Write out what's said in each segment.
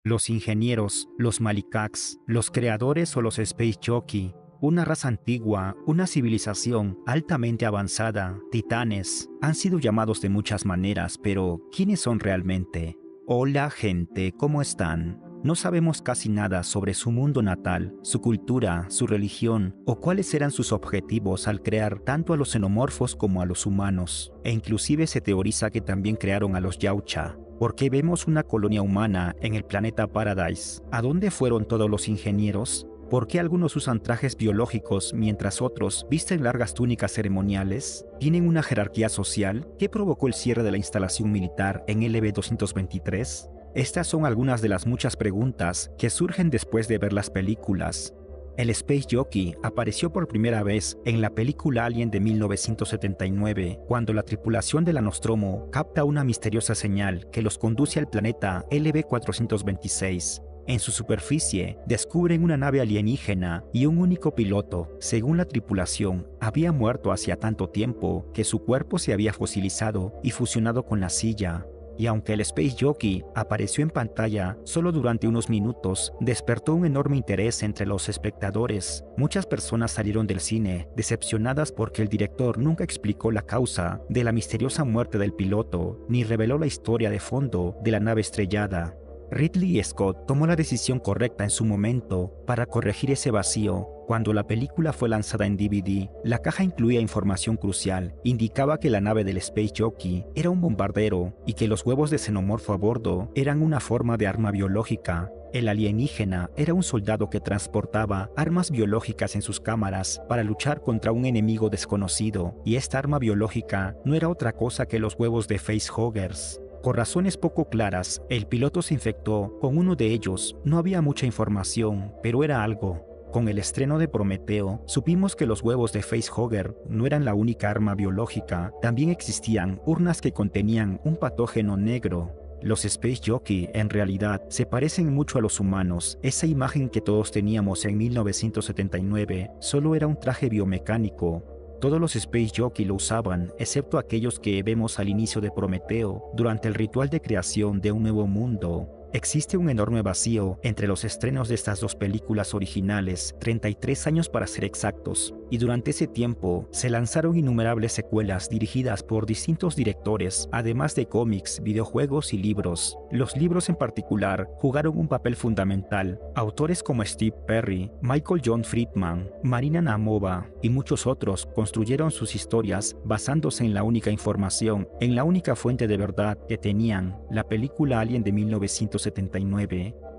Los ingenieros, los Malikaks, los creadores o los Space Jockey, una raza antigua, una civilización altamente avanzada, titanes, han sido llamados de muchas maneras, pero ¿quiénes son realmente? Hola gente, ¿cómo están? No sabemos casi nada sobre su mundo natal, su cultura, su religión o cuáles eran sus objetivos al crear tanto a los xenomorfos como a los humanos, e inclusive se teoriza que también crearon a los Yautja. Porque vemos una colonia humana en el planeta Paradise. ¿A dónde fueron todos los ingenieros? ¿Por qué algunos usan trajes biológicos mientras otros visten largas túnicas ceremoniales? ¿Tienen una jerarquía social? ¿Qué provocó el cierre de la instalación militar en LV-223? Estas son algunas de las muchas preguntas que surgen después de ver las películas. El Space Jockey apareció por primera vez en la película Alien de 1979, cuando la tripulación de la Nostromo capta una misteriosa señal que los conduce al planeta LV-426. En su superficie, descubren una nave alienígena y un único piloto. Según la tripulación, había muerto hacía tanto tiempo que su cuerpo se había fosilizado y fusionado con la silla. Y aunque el Space Jockey apareció en pantalla solo durante unos minutos, despertó un enorme interés entre los espectadores. Muchas personas salieron del cine decepcionadas porque el director nunca explicó la causa de la misteriosa muerte del piloto, ni reveló la historia de fondo de la nave estrellada. Ridley Scott tomó la decisión correcta en su momento para corregir ese vacío. Cuando la película fue lanzada en DVD, la caja incluía información crucial. Indicaba que la nave del Space Jockey era un bombardero y que los huevos de xenomorfo a bordo eran una forma de arma biológica. El alienígena era un soldado que transportaba armas biológicas en sus cámaras para luchar contra un enemigo desconocido, y esta arma biológica no era otra cosa que los huevos de facehuggers. Por razones poco claras, el piloto se infectó con uno de ellos. No había mucha información, pero era algo. Con el estreno de Prometeo, supimos que los huevos de facehugger no eran la única arma biológica. También existían urnas que contenían un patógeno negro. Los Space Jockey, en realidad, se parecen mucho a los humanos. Esa imagen que todos teníamos en 1979 solo era un traje biomecánico. Todos los Space Jockey lo usaban, excepto aquellos que vemos al inicio de Prometeo, durante el ritual de creación de un nuevo mundo. Existe un enorme vacío entre los estrenos de estas dos películas originales, 33 años para ser exactos, y durante ese tiempo se lanzaron innumerables secuelas dirigidas por distintos directores, además de cómics, videojuegos y libros. Los libros en particular jugaron un papel fundamental. Autores como Steve Perry, Michael John Friedman, Marina Namova y muchos otros construyeron sus historias basándose en la única información, en la única fuente de verdad que tenían, la película Alien de 1979.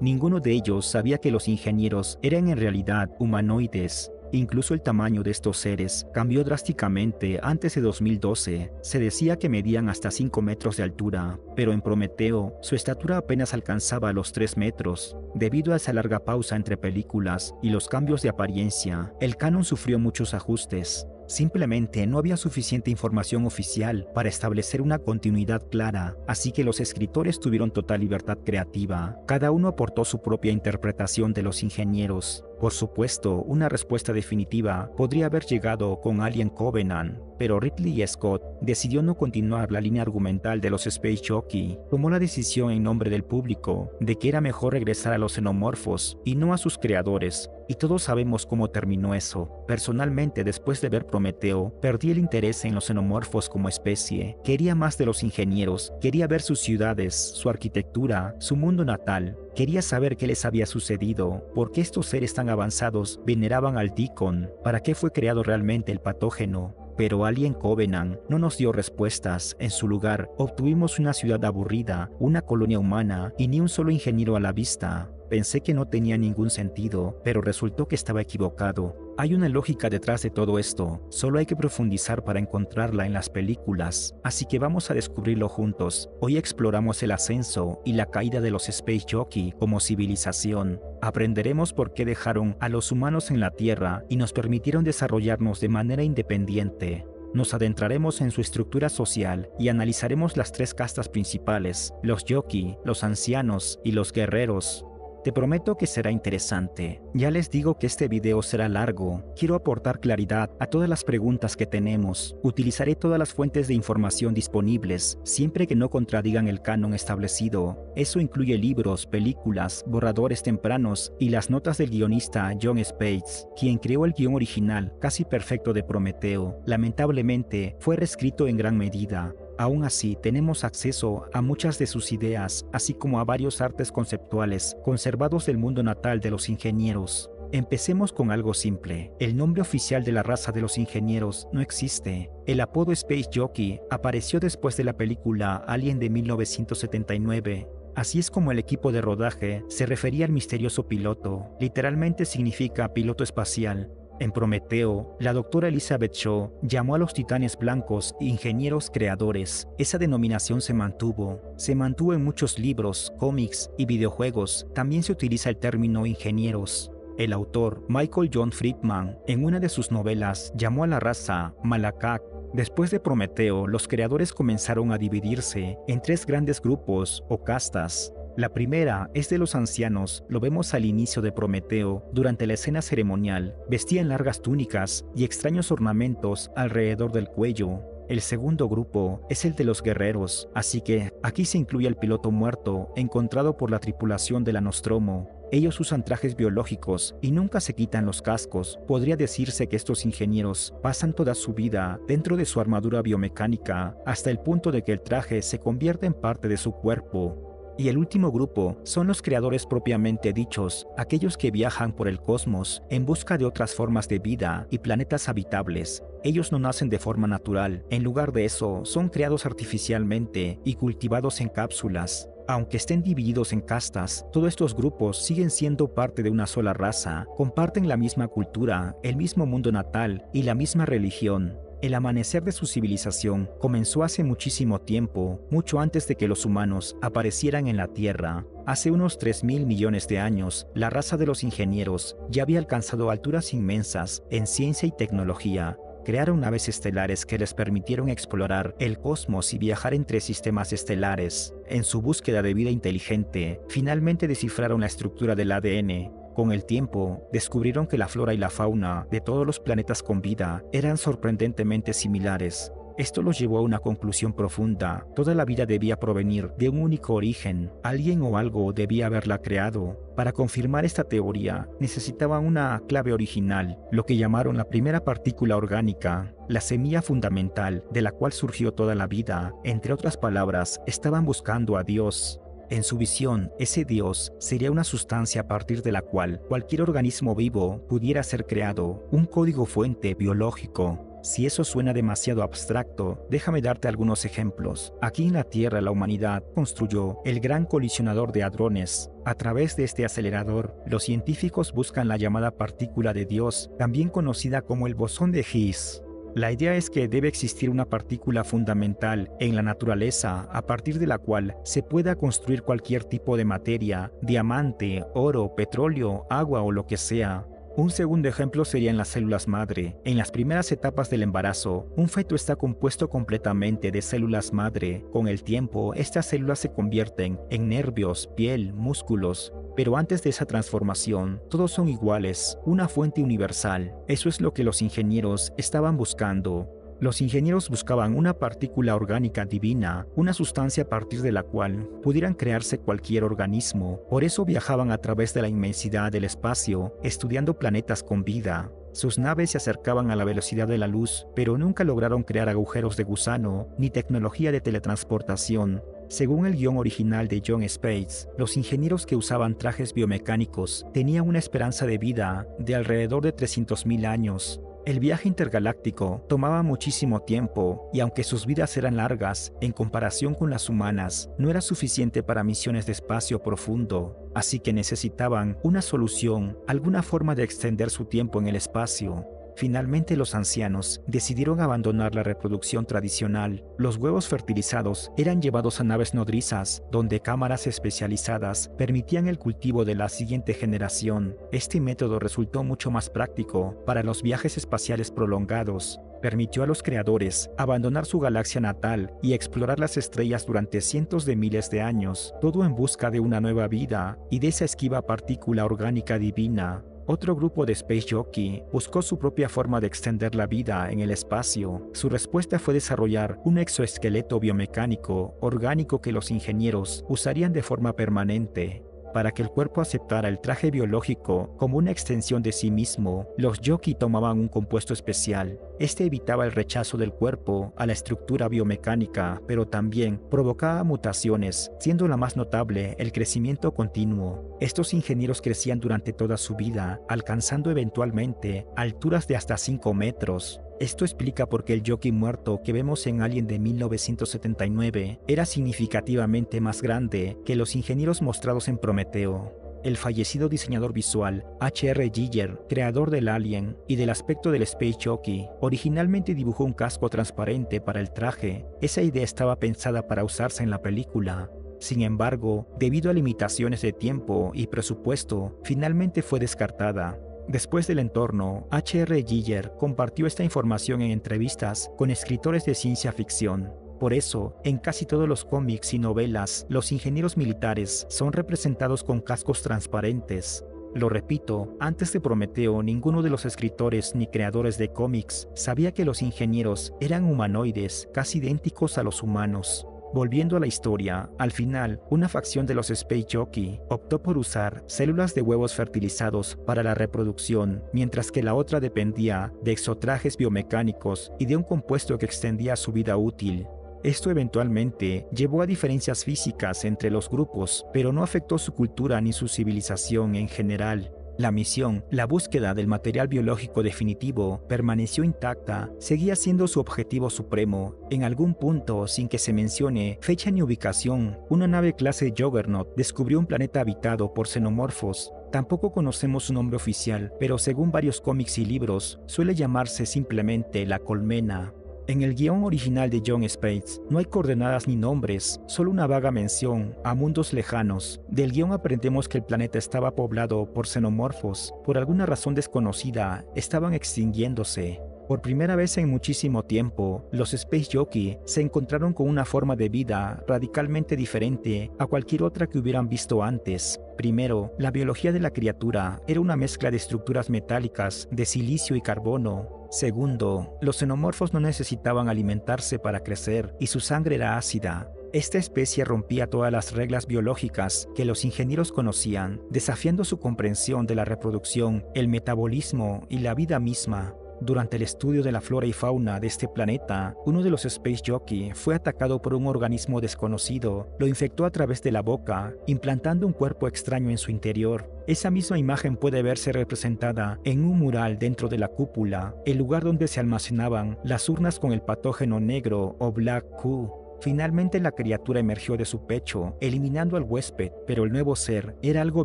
Ninguno de ellos sabía que los ingenieros eran en realidad humanoides. Incluso el tamaño de estos seres cambió drásticamente antes de 2012. Se decía que medían hasta 5 metros de altura, pero en Prometeo su estatura apenas alcanzaba los 3 metros. Debido a esa larga pausa entre películas y los cambios de apariencia, el canon sufrió muchos ajustes. Simplemente no había suficiente información oficial para establecer una continuidad clara, así que los escritores tuvieron total libertad creativa. Cada uno aportó su propia interpretación de los ingenieros. Por supuesto, una respuesta definitiva podría haber llegado con Alien Covenant, pero Ridley Scott decidió no continuar la línea argumental de los Space Jockey. Tomó la decisión en nombre del público de que era mejor regresar a los xenomorfos y no a sus creadores, y todos sabemos cómo terminó eso. Personalmente, después de ver Prometeo, perdí el interés en los xenomorfos como especie. Quería más de los ingenieros, quería ver sus ciudades, su arquitectura, su mundo natal. Quería saber qué les había sucedido, por qué estos seres tan avanzados veneraban al Deacon, para qué fue creado realmente el patógeno. Pero Alien Covenant no nos dio respuestas. En su lugar, obtuvimos una ciudad aburrida, una colonia humana y ni un solo ingeniero a la vista. Pensé que no tenía ningún sentido, pero resultó que estaba equivocado. Hay una lógica detrás de todo esto, solo hay que profundizar para encontrarla en las películas, así que vamos a descubrirlo juntos. Hoy exploramos el ascenso y la caída de los Space Jockey como civilización. Aprenderemos por qué dejaron a los humanos en la Tierra y nos permitieron desarrollarnos de manera independiente. Nos adentraremos en su estructura social y analizaremos las 3 castas principales, los Jockey, los ancianos y los guerreros. Te prometo que será interesante. Ya les digo que este video será largo. Quiero aportar claridad a todas las preguntas que tenemos. Utilizaré todas las fuentes de información disponibles, siempre que no contradigan el canon establecido. Eso incluye libros, películas, borradores tempranos y las notas del guionista Jon Spaihts, quien creó el guión original casi perfecto de Prometeo. Lamentablemente, fue reescrito en gran medida. Aún así, tenemos acceso a muchas de sus ideas, así como a varios artes conceptuales conservados del mundo natal de los ingenieros. Empecemos con algo simple. El nombre oficial de la raza de los ingenieros no existe. El apodo Space Jockey apareció después de la película Alien de 1979. Así es como el equipo de rodaje se refería al misterioso piloto. Literalmente significa piloto espacial. En Prometeo, la doctora Elizabeth Shaw llamó a los titanes blancos ingenieros creadores. Esa denominación se mantuvo en muchos libros, cómics y videojuegos. También se utiliza el término ingenieros. El autor, Michael John Friedman, en una de sus novelas, llamó a la raza Malakak. Después de Prometeo, los creadores comenzaron a dividirse en tres grandes grupos o castas. La primera es de los ancianos, lo vemos al inicio de Prometeo, durante la escena ceremonial. Vestían largas túnicas y extraños ornamentos alrededor del cuello. El segundo grupo es el de los guerreros, así que aquí se incluye al piloto muerto encontrado por la tripulación de la Nostromo. Ellos usan trajes biológicos y nunca se quitan los cascos. Podría decirse que estos ingenieros pasan toda su vida dentro de su armadura biomecánica, hasta el punto de que el traje se convierte en parte de su cuerpo. Y el último grupo son los creadores propiamente dichos, aquellos que viajan por el cosmos en busca de otras formas de vida y planetas habitables. Ellos no nacen de forma natural, en lugar de eso, son creados artificialmente y cultivados en cápsulas. Aunque estén divididos en castas, todos estos grupos siguen siendo parte de una sola raza, comparten la misma cultura, el mismo mundo natal y la misma religión. El amanecer de su civilización comenzó hace muchísimo tiempo, mucho antes de que los humanos aparecieran en la Tierra. Hace unos 3.000 millones de años, la raza de los ingenieros ya había alcanzado alturas inmensas en ciencia y tecnología. Crearon naves estelares que les permitieron explorar el cosmos y viajar entre sistemas estelares. En su búsqueda de vida inteligente, finalmente descifraron la estructura del ADN. Con el tiempo, descubrieron que la flora y la fauna de todos los planetas con vida eran sorprendentemente similares. Esto los llevó a una conclusión profunda. Toda la vida debía provenir de un único origen. Alguien o algo debía haberla creado. Para confirmar esta teoría, necesitaban una clave original, lo que llamaron la primera partícula orgánica, la semilla fundamental de la cual surgió toda la vida. Entre otras palabras, estaban buscando a Dios. En su visión, ese Dios sería una sustancia a partir de la cual cualquier organismo vivo pudiera ser creado, un código fuente biológico. Si eso suena demasiado abstracto, déjame darte algunos ejemplos. Aquí en la Tierra la humanidad construyó el Gran Colisionador de Hadrones. A través de este acelerador, los científicos buscan la llamada partícula de Dios, también conocida como el bosón de Higgs. La idea es que debe existir una partícula fundamental en la naturaleza a partir de la cual se pueda construir cualquier tipo de materia, diamante, oro, petróleo, agua o lo que sea. Un segundo ejemplo sería en las células madre. En las primeras etapas del embarazo, un feto está compuesto completamente de células madre. Con el tiempo, estas células se convierten en nervios, piel, músculos. Pero antes de esa transformación, todos son iguales, una fuente universal. Eso es lo que los ingenieros estaban buscando. Los ingenieros buscaban una partícula orgánica divina, una sustancia a partir de la cual pudieran crearse cualquier organismo. Por eso viajaban a través de la inmensidad del espacio, estudiando planetas con vida. Sus naves se acercaban a la velocidad de la luz, pero nunca lograron crear agujeros de gusano ni tecnología de teletransportación. Según el guión original de Jon Spaihts, los ingenieros que usaban trajes biomecánicos tenían una esperanza de vida de alrededor de 300.000 años. El viaje intergaláctico tomaba muchísimo tiempo y aunque sus vidas eran largas en comparación con las humanas, no era suficiente para misiones de espacio profundo, así que necesitaban una solución, alguna forma de extender su tiempo en el espacio. Finalmente los ancianos decidieron abandonar la reproducción tradicional. Los huevos fertilizados eran llevados a naves nodrizas, donde cámaras especializadas permitían el cultivo de la siguiente generación. Este método resultó mucho más práctico para los viajes espaciales prolongados. Permitió a los creadores abandonar su galaxia natal y explorar las estrellas durante cientos de miles de años, todo en busca de una nueva vida y de esa esquiva partícula orgánica divina. Otro grupo de Space Jockey buscó su propia forma de extender la vida en el espacio. Su respuesta fue desarrollar un exoesqueleto biomecánico orgánico que los ingenieros usarían de forma permanente. Para que el cuerpo aceptara el traje biológico como una extensión de sí mismo, los Jockey tomaban un compuesto especial. Este evitaba el rechazo del cuerpo a la estructura biomecánica, pero también provocaba mutaciones, siendo la más notable el crecimiento continuo. Estos ingenieros crecían durante toda su vida, alcanzando eventualmente alturas de hasta 5 metros. Esto explica por qué el Jockey muerto que vemos en Alien de 1979 era significativamente más grande que los ingenieros mostrados en Prometeo. El fallecido diseñador visual H.R. Giger, creador del Alien y del aspecto del Space Jockey, originalmente dibujó un casco transparente para el traje. Esa idea estaba pensada para usarse en la película. Sin embargo, debido a limitaciones de tiempo y presupuesto, finalmente fue descartada. Después del entorno, H.R. Giger compartió esta información en entrevistas con escritores de ciencia ficción. Por eso, en casi todos los cómics y novelas, los ingenieros militares son representados con cascos transparentes. Lo repito, antes de Prometeo, ninguno de los escritores ni creadores de cómics sabía que los ingenieros eran humanoides casi idénticos a los humanos. Volviendo a la historia, al final, una facción de los Space Jockey optó por usar células de huevos fertilizados para la reproducción, mientras que la otra dependía de exotrajes biomecánicos y de un compuesto que extendía su vida útil. Esto eventualmente llevó a diferencias físicas entre los grupos, pero no afectó su cultura ni su civilización en general. La misión, la búsqueda del material biológico definitivo, permaneció intacta, seguía siendo su objetivo supremo. En algún punto, sin que se mencione fecha ni ubicación, una nave clase Juggernaut descubrió un planeta habitado por xenomorfos. Tampoco conocemos su nombre oficial, pero según varios cómics y libros, suele llamarse simplemente La Colmena. En el guión original de Jon Spaihts no hay coordenadas ni nombres, solo una vaga mención a mundos lejanos. Del guión aprendemos que el planeta estaba poblado por xenomorfos. Por alguna razón desconocida, estaban extinguiéndose. Por primera vez en muchísimo tiempo, los Space Jockey se encontraron con una forma de vida radicalmente diferente a cualquier otra que hubieran visto antes. Primero, la biología de la criatura era una mezcla de estructuras metálicas, de silicio y carbono. Segundo, los xenomorfos no necesitaban alimentarse para crecer y su sangre era ácida. Esta especie rompía todas las reglas biológicas que los ingenieros conocían, desafiando su comprensión de la reproducción, el metabolismo y la vida misma. Durante el estudio de la flora y fauna de este planeta, uno de los Space Jockey fue atacado por un organismo desconocido, lo infectó a través de la boca, implantando un cuerpo extraño en su interior. Esa misma imagen puede verse representada en un mural dentro de la cúpula, el lugar donde se almacenaban las urnas con el patógeno negro o Black Q. Finalmente la criatura emergió de su pecho, eliminando al huésped, pero el nuevo ser era algo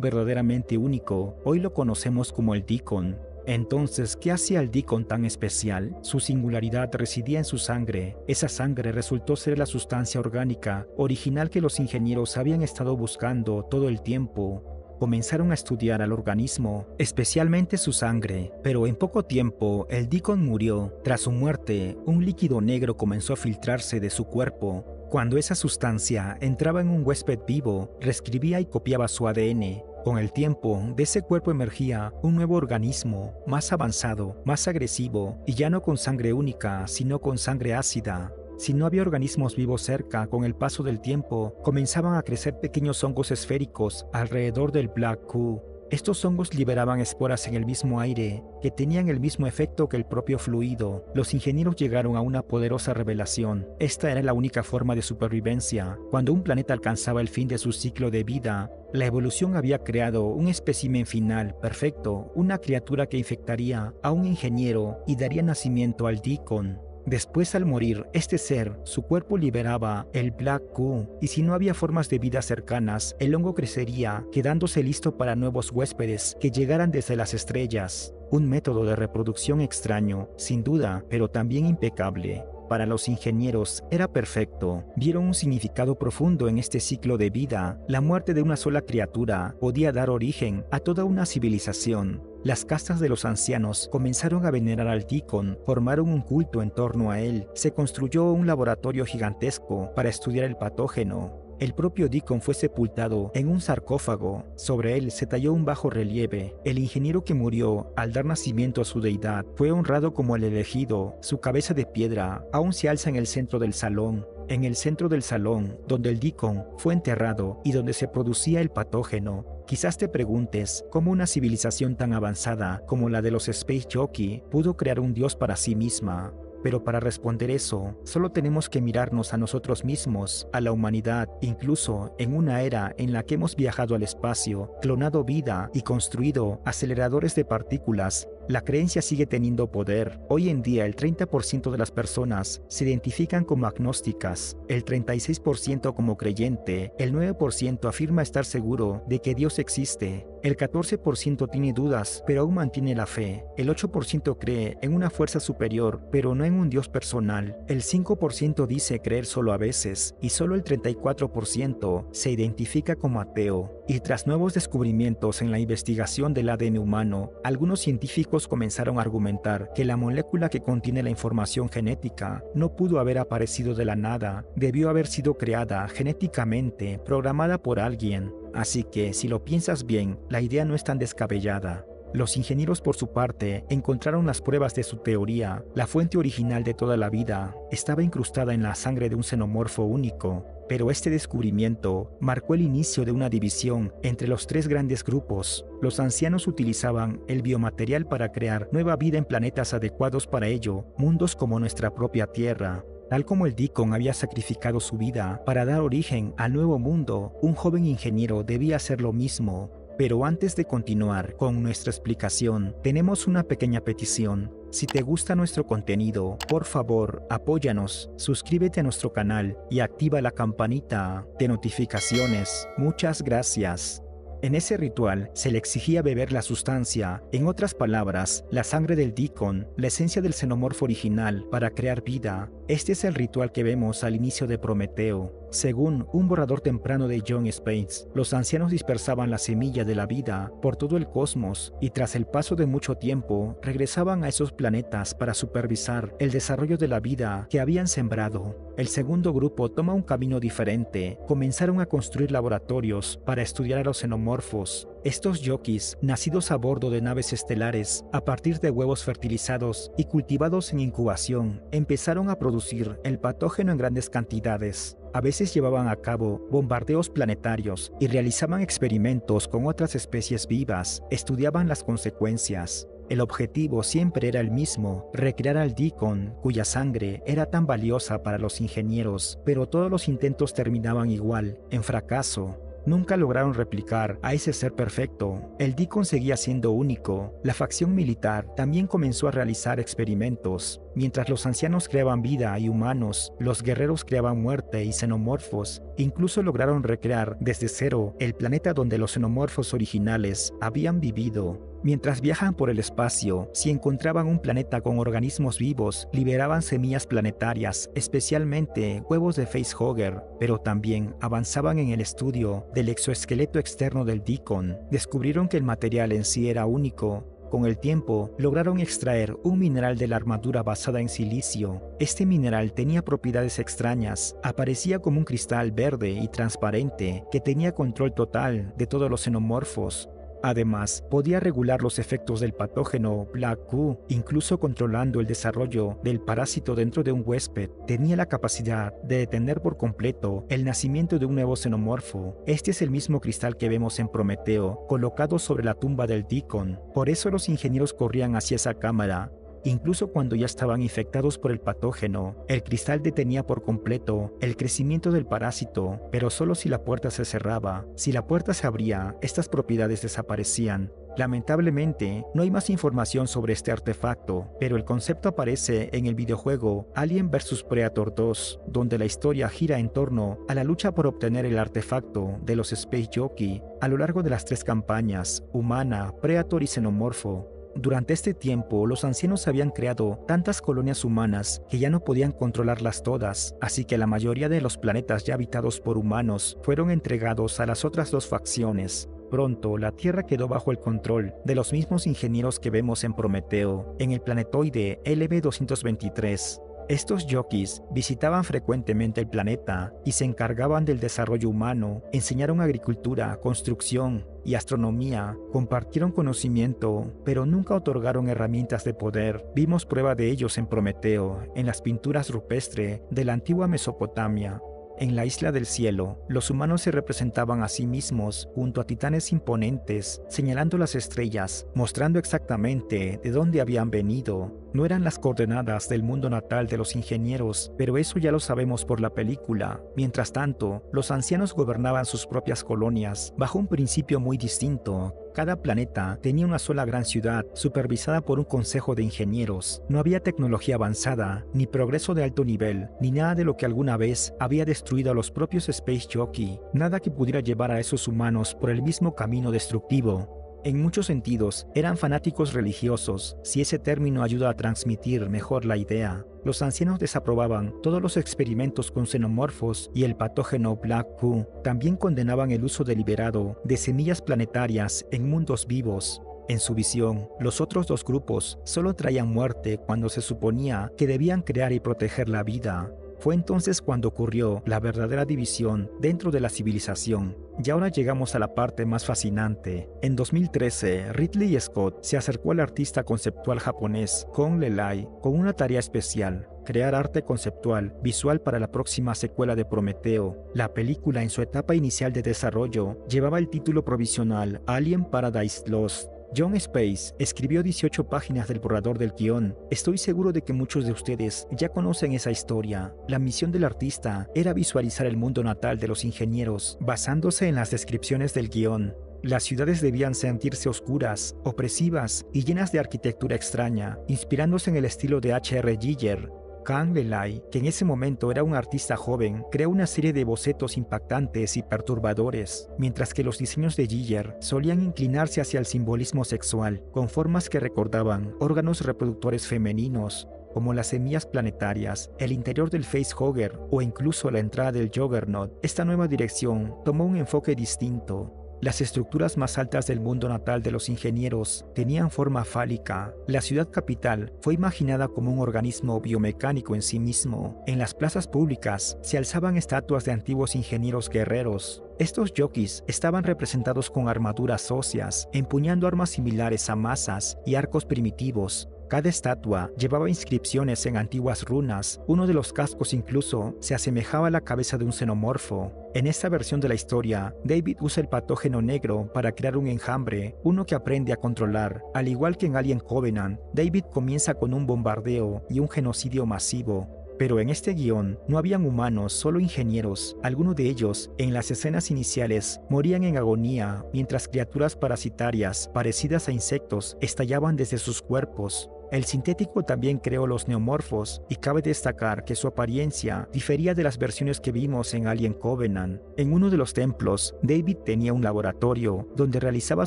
verdaderamente único. Hoy lo conocemos como el Deacon. Entonces, ¿qué hacía el Deacon tan especial? Su singularidad residía en su sangre. Esa sangre resultó ser la sustancia orgánica original que los ingenieros habían estado buscando todo el tiempo. Comenzaron a estudiar al organismo, especialmente su sangre, pero en poco tiempo el Deacon murió. Tras su muerte, un líquido negro comenzó a filtrarse de su cuerpo. Cuando esa sustancia entraba en un huésped vivo, reescribía y copiaba su ADN. Con el tiempo, de ese cuerpo emergía un nuevo organismo, más avanzado, más agresivo, y ya no con sangre única, sino con sangre ácida. Si no había organismos vivos cerca, con el paso del tiempo, comenzaban a crecer pequeños hongos esféricos alrededor del Black Q. Estos hongos liberaban esporas en el mismo aire, que tenían el mismo efecto que el propio fluido. Los ingenieros llegaron a una poderosa revelación. Esta era la única forma de supervivencia. Cuando un planeta alcanzaba el fin de su ciclo de vida, la evolución había creado un espécimen final perfecto, una criatura que infectaría a un ingeniero y daría nacimiento al Deacon. Después, al morir este ser, su cuerpo liberaba el Black Q, y si no había formas de vida cercanas, el hongo crecería, quedándose listo para nuevos huéspedes que llegaran desde las estrellas. un método de reproducción extraño, sin duda, pero también impecable. Para los ingenieros era perfecto. Vieron un significado profundo en este ciclo de vida. La muerte de una sola criatura podía dar origen a toda una civilización. Las castas de los ancianos comenzaron a venerar al Deacon, formaron un culto en torno a él, se construyó un laboratorio gigantesco para estudiar el patógeno. El propio Deacon fue sepultado en un sarcófago. Sobre él se talló un bajo relieve. El ingeniero que murió al dar nacimiento a su deidad fue honrado como el elegido. Su cabeza de piedra aún se alza en el centro del salón. En el centro del salón, donde el Deacon fue enterrado y donde se producía el patógeno. Quizás te preguntes cómo una civilización tan avanzada como la de los Space Jockey pudo crear un dios para sí misma. Pero para responder eso, solo tenemos que mirarnos a nosotros mismos, a la humanidad, incluso en una era en la que hemos viajado al espacio, clonado vida y construido aceleradores de partículas. La creencia sigue teniendo poder. Hoy en día el 30% de las personas se identifican como agnósticas, el 36% como creyente, el 9% afirma estar seguro de que Dios existe, el 14% tiene dudas pero aún mantiene la fe, el 8% cree en una fuerza superior pero no en un Dios personal, el 5% dice creer solo a veces y solo el 34% se identifica como ateo. Y tras nuevos descubrimientos en la investigación del ADN humano, algunos científicos comenzaron a argumentar que la molécula que contiene la información genética no pudo haber aparecido de la nada, debió haber sido creada genéticamente, programada por alguien. Así que, si lo piensas bien, la idea no es tan descabellada. Los ingenieros, por su parte, encontraron las pruebas de su teoría. La fuente original de toda la vida estaba incrustada en la sangre de un xenomorfo único. Pero este descubrimiento marcó el inicio de una división entre los tres grandes grupos. Los ancianos utilizaban el biomaterial para crear nueva vida en planetas adecuados para ello, mundos como nuestra propia Tierra. Tal como el Deacon había sacrificado su vida para dar origen al nuevo mundo, un joven ingeniero debía hacer lo mismo. Pero antes de continuar con nuestra explicación, tenemos una pequeña petición. Si te gusta nuestro contenido, por favor, apóyanos, suscríbete a nuestro canal y activa la campanita de notificaciones. Muchas gracias. En ese ritual se le exigía beber la sustancia, en otras palabras, la sangre del Deacon, la esencia del xenomorfo original, para crear vida. Este es el ritual que vemos al inicio de Prometeo. Según un borrador temprano de John Space, los ancianos dispersaban la semilla de la vida por todo el cosmos y tras el paso de mucho tiempo regresaban a esos planetas para supervisar el desarrollo de la vida que habían sembrado. El segundo grupo toma un camino diferente. Comenzaron a construir laboratorios para estudiar a los xenomorfos. Estos jockeys, nacidos a bordo de naves estelares, a partir de huevos fertilizados y cultivados en incubación, empezaron a producir el patógeno en grandes cantidades. A veces llevaban a cabo bombardeos planetarios y realizaban experimentos con otras especies vivas, estudiaban las consecuencias. El objetivo siempre era el mismo, recrear al Deacon, cuya sangre era tan valiosa para los ingenieros, pero todos los intentos terminaban igual, en fracaso. Nunca lograron replicar a ese ser perfecto. El Deacon seguía siendo único. La facción militar también comenzó a realizar experimentos. Mientras los ancianos creaban vida y humanos, los guerreros creaban muerte y xenomorfos. Incluso lograron recrear desde cero el planeta donde los xenomorfos originales habían vivido. Mientras viajan por el espacio, si encontraban un planeta con organismos vivos, liberaban semillas planetarias, especialmente huevos de facehugger, pero también avanzaban en el estudio del exoesqueleto externo del Deacon. Descubrieron que el material en sí era único. Con el tiempo, lograron extraer un mineral de la armadura basada en silicio. Este mineral tenía propiedades extrañas, aparecía como un cristal verde y transparente que tenía control total de todos los xenomorfos. Además, podía regular los efectos del patógeno Black Goo, incluso controlando el desarrollo del parásito dentro de un huésped. Tenía la capacidad de detener por completo el nacimiento de un nuevo xenomorfo. Este es el mismo cristal que vemos en Prometeo, colocado sobre la tumba del Deacon. Por eso los ingenieros corrían hacia esa cámara. Incluso cuando ya estaban infectados por el patógeno, el cristal detenía por completo el crecimiento del parásito, pero solo si la puerta se cerraba. Si la puerta se abría, estas propiedades desaparecían. Lamentablemente, no hay más información sobre este artefacto, pero el concepto aparece en el videojuego Alien vs Predator 2, donde la historia gira en torno a la lucha por obtener el artefacto de los Space Jockey a lo largo de las 3 campañas, humana, Predator y xenomorfo. Durante este tiempo, los ancianos habían creado tantas colonias humanas que ya no podían controlarlas todas, así que la mayoría de los planetas ya habitados por humanos fueron entregados a las otras dos facciones. Pronto, la Tierra quedó bajo el control de los mismos ingenieros que vemos en Prometeo, en el planetoide LB-223. Estos Yokis visitaban frecuentemente el planeta y se encargaban del desarrollo humano, enseñaron agricultura, construcción y astronomía, compartieron conocimiento, pero nunca otorgaron herramientas de poder. Vimos prueba de ellos en Prometeo, en las pinturas rupestres de la antigua Mesopotamia. En la isla del cielo, los humanos se representaban a sí mismos junto a titanes imponentes, señalando las estrellas, mostrando exactamente de dónde habían venido. No eran las coordenadas del mundo natal de los ingenieros, pero eso ya lo sabemos por la película. Mientras tanto, los ancianos gobernaban sus propias colonias, bajo un principio muy distinto. Cada planeta tenía una sola gran ciudad, supervisada por un consejo de ingenieros. No había tecnología avanzada, ni progreso de alto nivel, ni nada de lo que alguna vez había destruido a los propios Space Jockey, nada que pudiera llevar a esos humanos por el mismo camino destructivo. En muchos sentidos, eran fanáticos religiosos, si ese término ayuda a transmitir mejor la idea. Los ancianos desaprobaban todos los experimentos con xenomorfos y el patógeno Black Goo. También condenaban el uso deliberado de semillas planetarias en mundos vivos. En su visión, los otros dos grupos solo traían muerte cuando se suponía que debían crear y proteger la vida. Fue entonces cuando ocurrió la verdadera división dentro de la civilización. Y ahora llegamos a la parte más fascinante. En 2013, Ridley Scott se acercó al artista conceptual japonés Kong Lelai con una tarea especial: crear arte conceptual visual para la próxima secuela de Prometeo. La película, en su etapa inicial de desarrollo, llevaba el título provisional Alien Paradise Lost. Jon Spaihts escribió 18 páginas del borrador del guión. Estoy seguro de que muchos de ustedes ya conocen esa historia. La misión del artista era visualizar el mundo natal de los ingenieros, basándose en las descripciones del guión. Las ciudades debían sentirse oscuras, opresivas y llenas de arquitectura extraña, inspirándose en el estilo de H.R. Giger. Kang Lelai, que en ese momento era un artista joven, creó una serie de bocetos impactantes y perturbadores, mientras que los diseños de Giger solían inclinarse hacia el simbolismo sexual, con formas que recordaban órganos reproductores femeninos, como las semillas planetarias, el interior del facehugger o incluso la entrada del Juggernaut. Esta nueva dirección tomó un enfoque distinto. Las estructuras más altas del mundo natal de los ingenieros tenían forma fálica. La ciudad capital fue imaginada como un organismo biomecánico en sí mismo. En las plazas públicas se alzaban estatuas de antiguos ingenieros guerreros. Estos jockeys estaban representados con armaduras óseas, empuñando armas similares a mazas y arcos primitivos. Cada estatua llevaba inscripciones en antiguas runas. Uno de los cascos incluso se asemejaba a la cabeza de un xenomorfo. En esta versión de la historia, David usa el patógeno negro para crear un enjambre, uno que aprende a controlar. Al igual que en Alien Covenant, David comienza con un bombardeo y un genocidio masivo. Pero en este guión no habían humanos, solo ingenieros. Algunos de ellos, en las escenas iniciales, morían en agonía, mientras criaturas parasitarias, parecidas a insectos, estallaban desde sus cuerpos. El sintético también creó los neomorfos, y cabe destacar que su apariencia difería de las versiones que vimos en Alien Covenant. En uno de los templos, David tenía un laboratorio donde realizaba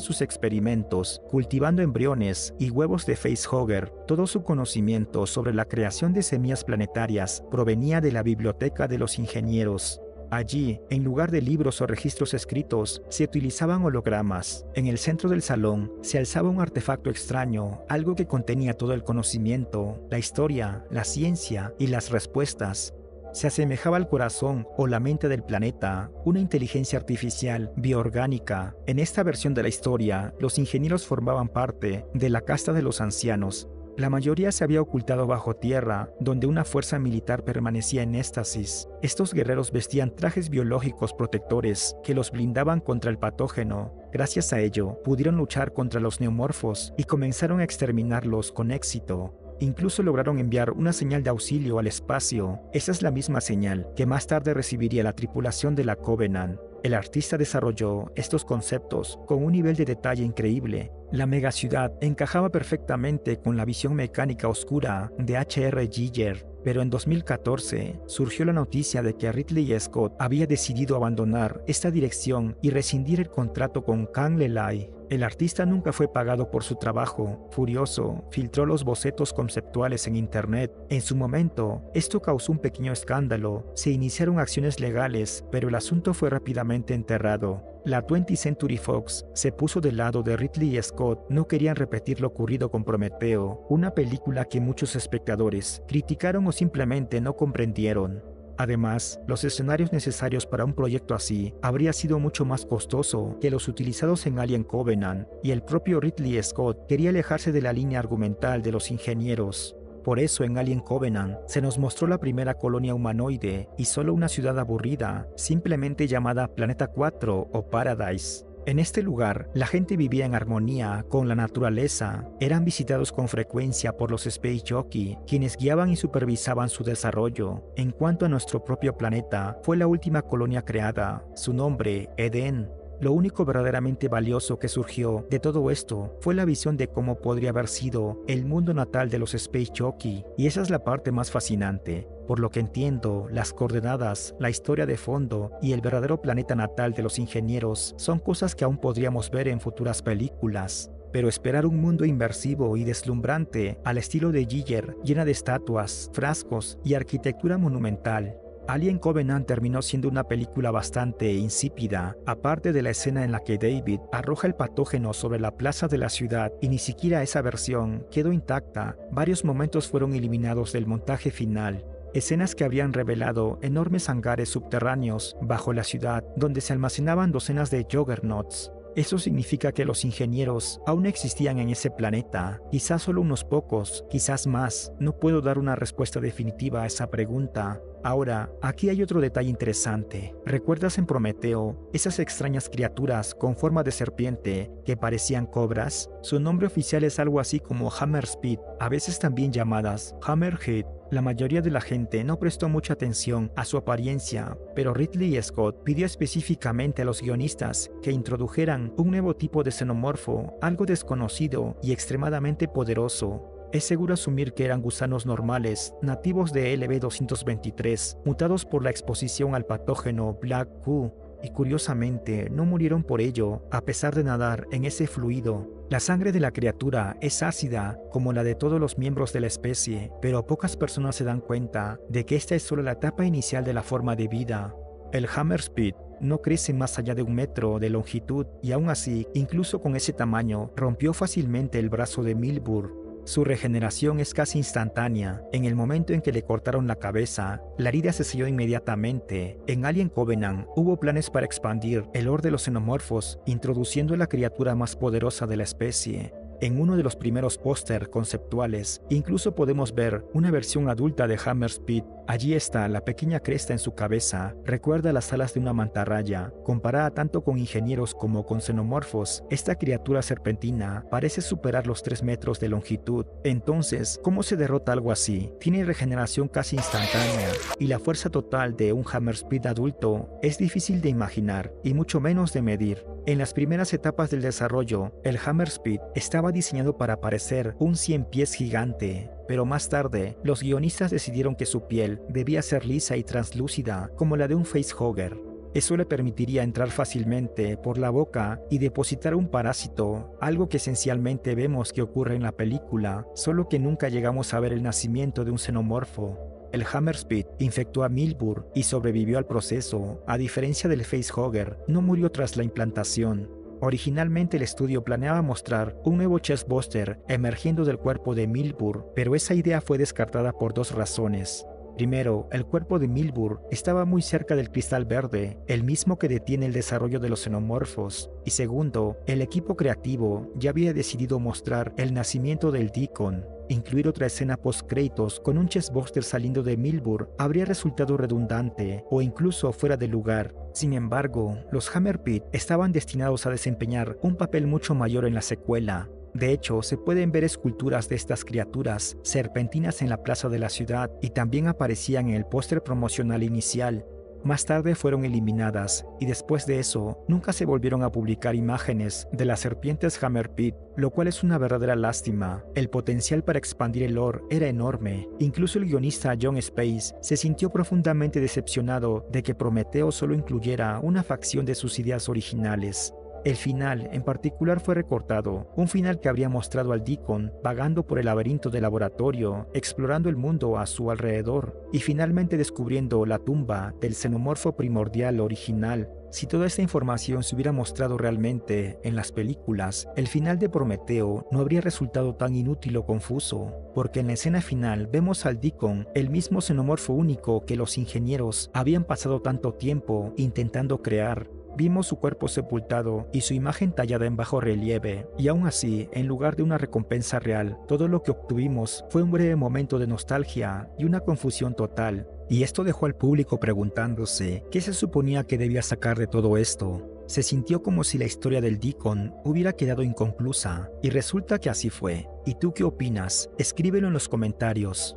sus experimentos, cultivando embriones y huevos de facehugger. Todo su conocimiento sobre la creación de semillas planetarias provenía de la biblioteca de los ingenieros. Allí, en lugar de libros o registros escritos, se utilizaban hologramas. En el centro del salón se alzaba un artefacto extraño, algo que contenía todo el conocimiento, la historia, la ciencia y las respuestas. Se asemejaba al corazón o la mente del planeta, una inteligencia artificial bioorgánica. En esta versión de la historia, los ingenieros formaban parte de la casta de los ancianos. La mayoría se había ocultado bajo tierra, donde una fuerza militar permanecía en éxtasis. Estos guerreros vestían trajes biológicos protectores que los blindaban contra el patógeno. Gracias a ello, pudieron luchar contra los neomorfos y comenzaron a exterminarlos con éxito. Incluso lograron enviar una señal de auxilio al espacio. Esa es la misma señal que más tarde recibiría la tripulación de la Covenant. El artista desarrolló estos conceptos con un nivel de detalle increíble. La megaciudad encajaba perfectamente con la visión mecánica oscura de H.R. Giger, pero en 2014 surgió la noticia de que Ridley Scott había decidido abandonar esta dirección y rescindir el contrato con Kang Lelai. El artista nunca fue pagado por su trabajo. Furioso, filtró los bocetos conceptuales en internet. En su momento, esto causó un pequeño escándalo. Se iniciaron acciones legales, pero el asunto fue rápidamente enterrado. La 20th Century Fox se puso del lado de Ridley Scott. No querían repetir lo ocurrido con Prometeo, una película que muchos espectadores criticaron o simplemente no comprendieron. Además, los escenarios necesarios para un proyecto así habría sido mucho más costoso que los utilizados en Alien Covenant, y el propio Ridley Scott quería alejarse de la línea argumental de los ingenieros. Por eso en Alien Covenant se nos mostró la primera colonia humanoide y solo una ciudad aburrida, simplemente llamada Planeta 4 o Paradise. En este lugar, la gente vivía en armonía con la naturaleza, eran visitados con frecuencia por los Space Jockey, quienes guiaban y supervisaban su desarrollo. En cuanto a nuestro propio planeta, fue la última colonia creada, su nombre, Edén. Lo único verdaderamente valioso que surgió de todo esto fue la visión de cómo podría haber sido el mundo natal de los Space Jockey, y esa es la parte más fascinante. Por lo que entiendo, las coordenadas, la historia de fondo y el verdadero planeta natal de los ingenieros son cosas que aún podríamos ver en futuras películas. Pero esperar un mundo inmersivo y deslumbrante al estilo de Giger, llena de estatuas, frascos y arquitectura monumental. Alien Covenant terminó siendo una película bastante insípida, aparte de la escena en la que David arroja el patógeno sobre la plaza de la ciudad y ni siquiera esa versión quedó intacta. Varios momentos fueron eliminados del montaje final. Escenas que habrían revelado enormes hangares subterráneos bajo la ciudad donde se almacenaban docenas de Juggernauts. Eso significa que los ingenieros aún existían en ese planeta, quizás solo unos pocos, quizás más. No puedo dar una respuesta definitiva a esa pregunta. Ahora, aquí hay otro detalle interesante. ¿Recuerdas en Prometeo esas extrañas criaturas con forma de serpiente que parecían cobras? Su nombre oficial es algo así como Hammerspit, a veces también llamadas Hammerhead. La mayoría de la gente no prestó mucha atención a su apariencia, pero Ridley Scott pidió específicamente a los guionistas que introdujeran un nuevo tipo de xenomorfo, algo desconocido y extremadamente poderoso. Es seguro asumir que eran gusanos normales, nativos de LB-223, mutados por la exposición al patógeno Black Goo, y curiosamente no murieron por ello, a pesar de nadar en ese fluido. La sangre de la criatura es ácida, como la de todos los miembros de la especie, pero pocas personas se dan cuenta de que esta es solo la etapa inicial de la forma de vida. El Hammerspit no crece más allá de 1 metro de longitud y aún así, incluso con ese tamaño, rompió fácilmente el brazo de Milburn. Su regeneración es casi instantánea. En el momento en que le cortaron la cabeza, la herida se selló inmediatamente. En Alien Covenant hubo planes para expandir el lore de los xenomorfos, introduciendo a la criatura más poderosa de la especie. En uno de los primeros póster conceptuales, incluso podemos ver una versión adulta de Hammerspit. Allí está la pequeña cresta en su cabeza, recuerda las alas de una mantarraya. Comparada tanto con ingenieros como con xenomorfos, esta criatura serpentina parece superar los 3 metros de longitud. Entonces, ¿cómo se derrota algo así? Tiene regeneración casi instantánea, y la fuerza total de un Hammerspit adulto es difícil de imaginar, y mucho menos de medir. En las primeras etapas del desarrollo, el Hammerspit estaba diseñado para parecer un 100 pies gigante, pero más tarde, los guionistas decidieron que su piel debía ser lisa y translúcida como la de un facehugger. Eso le permitiría entrar fácilmente por la boca y depositar un parásito, algo que esencialmente vemos que ocurre en la película, solo que nunca llegamos a ver el nacimiento de un xenomorfo. El Hammerspit infectó a Milburn y sobrevivió al proceso. A diferencia del facehugger, no murió tras la implantación. Originalmente el estudio planeaba mostrar un nuevo chestbuster emergiendo del cuerpo de Milburn, pero esa idea fue descartada por 2 razones. Primero, el cuerpo de Milburn estaba muy cerca del cristal verde, el mismo que detiene el desarrollo de los xenomorfos. Y segundo, el equipo creativo ya había decidido mostrar el nacimiento del Deacon. Incluir otra escena post-créditos con un chestbuster saliendo de Milburn habría resultado redundante o incluso fuera de lugar. Sin embargo, los Hammerspit estaban destinados a desempeñar un papel mucho mayor en la secuela. De hecho, se pueden ver esculturas de estas criaturas serpentinas en la plaza de la ciudad y también aparecían en el póster promocional inicial. Más tarde fueron eliminadas y después de eso nunca se volvieron a publicar imágenes de las serpientes Hammerspit, lo cual es una verdadera lástima. El potencial para expandir el lore era enorme. Incluso el guionista Jon Space se sintió profundamente decepcionado de que Prometeo solo incluyera una facción de sus ideas originales. El final, en particular, fue recortado, un final que habría mostrado al Deacon vagando por el laberinto del laboratorio, explorando el mundo a su alrededor, y finalmente descubriendo la tumba del xenomorfo primordial original. Si toda esta información se hubiera mostrado realmente en las películas, el final de Prometeo no habría resultado tan inútil o confuso, porque en la escena final vemos al Deacon, el mismo xenomorfo único que los ingenieros habían pasado tanto tiempo intentando crear. Vimos su cuerpo sepultado y su imagen tallada en bajo relieve, y aún así, en lugar de una recompensa real, todo lo que obtuvimos fue un breve momento de nostalgia y una confusión total. Y esto dejó al público preguntándose qué se suponía que debía sacar de todo esto. Se sintió como si la historia del Deacon hubiera quedado inconclusa, y resulta que así fue. ¿Y tú qué opinas? Escríbelo en los comentarios.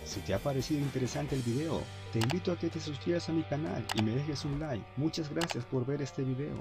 Si te ha parecido interesante el video, te invito a que te suscribas a mi canal y me dejes un like. Muchas gracias por ver este video.